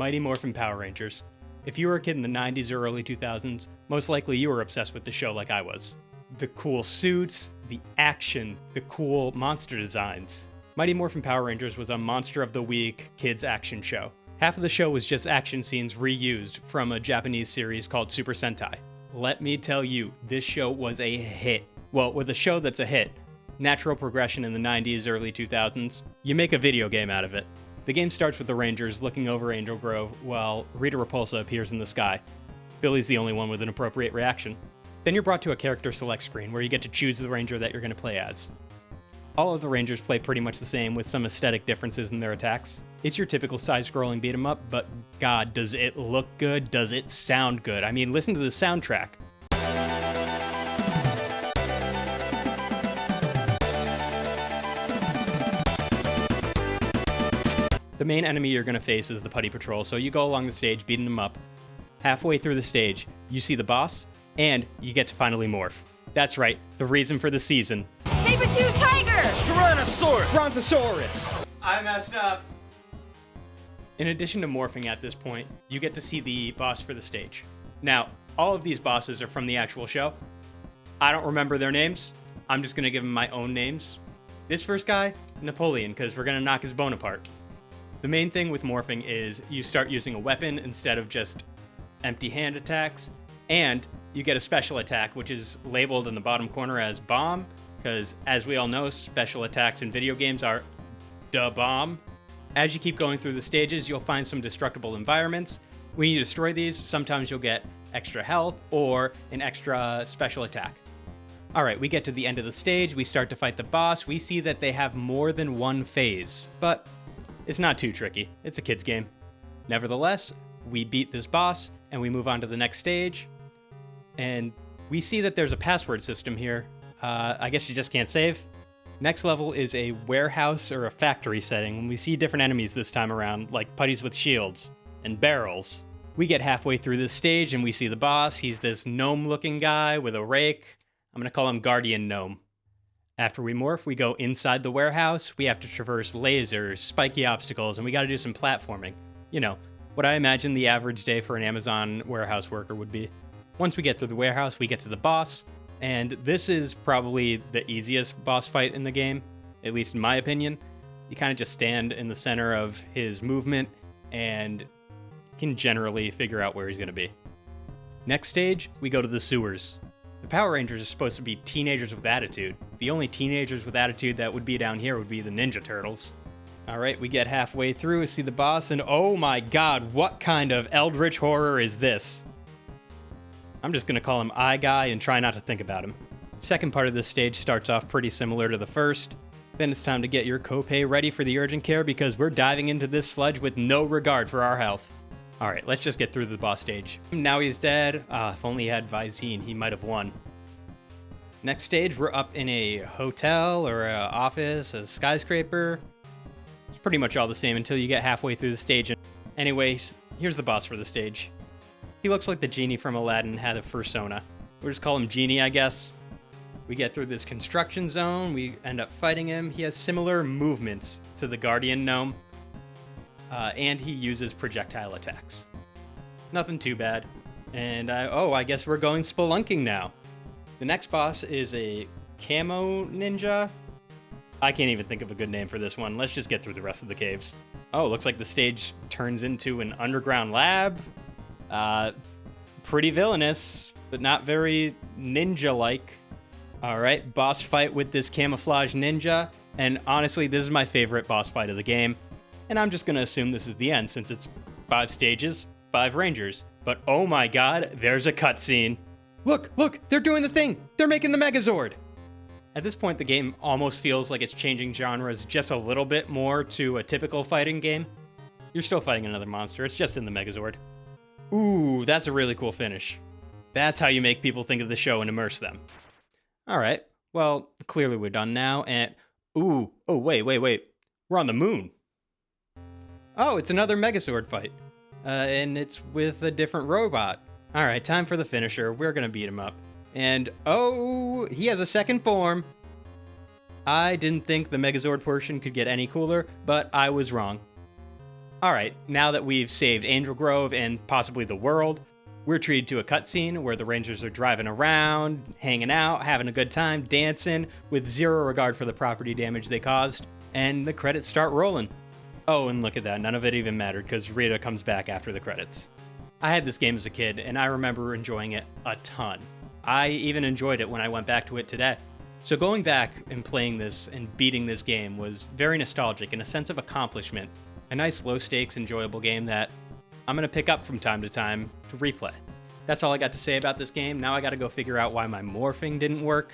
Mighty Morphin Power Rangers. If you were a kid in the 90s or early 2000s, most likely you were obsessed with the show like I was. The cool suits, the action, the cool monster designs. Mighty Morphin Power Rangers was a Monster of the Week kids action show. Half of the show was just action scenes reused from a Japanese series called Super Sentai. Let me tell you, this show was a hit. Well, with a show that's a hit, natural progression in the 90s, early 2000s, you make a video game out of it. The game starts with the Rangers looking over Angel Grove while Rita Repulsa appears in the sky. Billy's the only one with an appropriate reaction. Then you're brought to a character select screen where you get to choose the Ranger that you're going to play as. All of the Rangers play pretty much the same with some aesthetic differences in their attacks. It's your typical side-scrolling beat-em-up, but god, does it look good? Does it sound good? I mean, listen to the soundtrack. The main enemy you're going to face is the Putty Patrol, so you go along the stage beating them up. Halfway through the stage, you see the boss, and you get to finally morph. That's right, the reason for the season. Saber-tooth tiger! Tyrannosaurus! Brontosaurus! I messed up. In addition to morphing at this point, you get to see the boss for the stage. Now, all of these bosses are from the actual show. I don't remember their names. I'm just going to give them my own names. This first guy, Napoleon, because we're going to knock his bone apart. The main thing with morphing is you start using a weapon instead of just empty hand attacks, and you get a special attack, which is labeled in the bottom corner as bomb, because as we all know, special attacks in video games are da bomb. As you keep going through the stages, you'll find some destructible environments. When you destroy these, sometimes you'll get extra health or an extra special attack. Alright, we get to the end of the stage, we start to fight the boss, we see that they have more than one phase, but it's not too tricky. It's a kid's game. Nevertheless, we beat this boss, and we move on to the next stage, and we see that there's a password system here. I guess you just can't save. Next level is a warehouse or a factory setting when we see different enemies this time around, like putties with shields and barrels. We get halfway through this stage and we see the boss. He's this gnome-looking guy with a rake. I'm gonna call him Guardian Gnome. After we morph, we go inside the warehouse. We have to traverse lasers, spiky obstacles, and we gotta do some platforming. You know, what I imagine the average day for an Amazon warehouse worker would be. Once we get through the warehouse, we get to the boss. And this is probably the easiest boss fight in the game, at least in my opinion. You kind of just stand in the center of his movement and can generally figure out where he's going to be. Next stage, we go to the sewers. The Power Rangers are supposed to be teenagers with attitude. The only teenagers with attitude that would be down here would be the Ninja Turtles. Alright, we get halfway through, see the boss, and oh my god, what kind of eldritch horror is this? I'm just going to call him Eye Guy and try not to think about him. Second part of this stage starts off pretty similar to the first. Then it's time to get your Kopei ready for the urgent care because we're diving into this sludge with no regard for our health. Alright, let's just get through the boss stage. Now he's dead. If only he had Visine, he might have won. Next stage, we're up in a hotel or an office, a skyscraper. It's pretty much all the same until you get halfway through the stage. Anyways, here's the boss for the stage. He looks like the genie from Aladdin had a fursona. We'll just call him Genie, I guess. We get through this construction zone, we end up fighting him. He has similar movements to the Guardian Gnome, and he uses projectile attacks. Nothing too bad. And I guess we're going spelunking now. The next boss is a camo ninja. I can't even think of a good name for this one. Let's just get through the rest of the caves. Oh, looks like the stage turns into an underground lab. Pretty villainous, but not very ninja-like. Alright, boss fight with this camouflage ninja, and honestly, this is my favorite boss fight of the game, and I'm just gonna assume this is the end since it's 5 stages, 5 Rangers. But oh my god, there's a cutscene. Look, they're doing the thing! They're making the Megazord! At this point, the game almost feels like it's changing genres just a little bit more to a typical fighting game. You're still fighting another monster, it's just in the Megazord. Ooh, that's a really cool finish. That's how you make people think of the show and immerse them. Alright, well, clearly we're done now, and... wait. We're on the moon. Oh, it's another Megazord fight. And it's with a different robot. Alright, time for the finisher. We're gonna beat him up. And, oh, he has a second form. I didn't think the Megazord portion could get any cooler, but I was wrong. Alright, now that we've saved Angel Grove and possibly the world, we're treated to a cutscene where the Rangers are driving around, hanging out, having a good time, dancing, with zero regard for the property damage they caused, and the credits start rolling. Oh, and look at that, none of it even mattered because Rita comes back after the credits. I had this game as a kid, and I remember enjoying it a ton. I even enjoyed it when I went back to it today. So going back and playing this and beating this game was very nostalgic and a sense of accomplishment. A nice low-stakes, enjoyable game that I'm going to pick up from time to time to replay. That's all I got to say about this game. Now I got to go figure out why my morphing didn't work.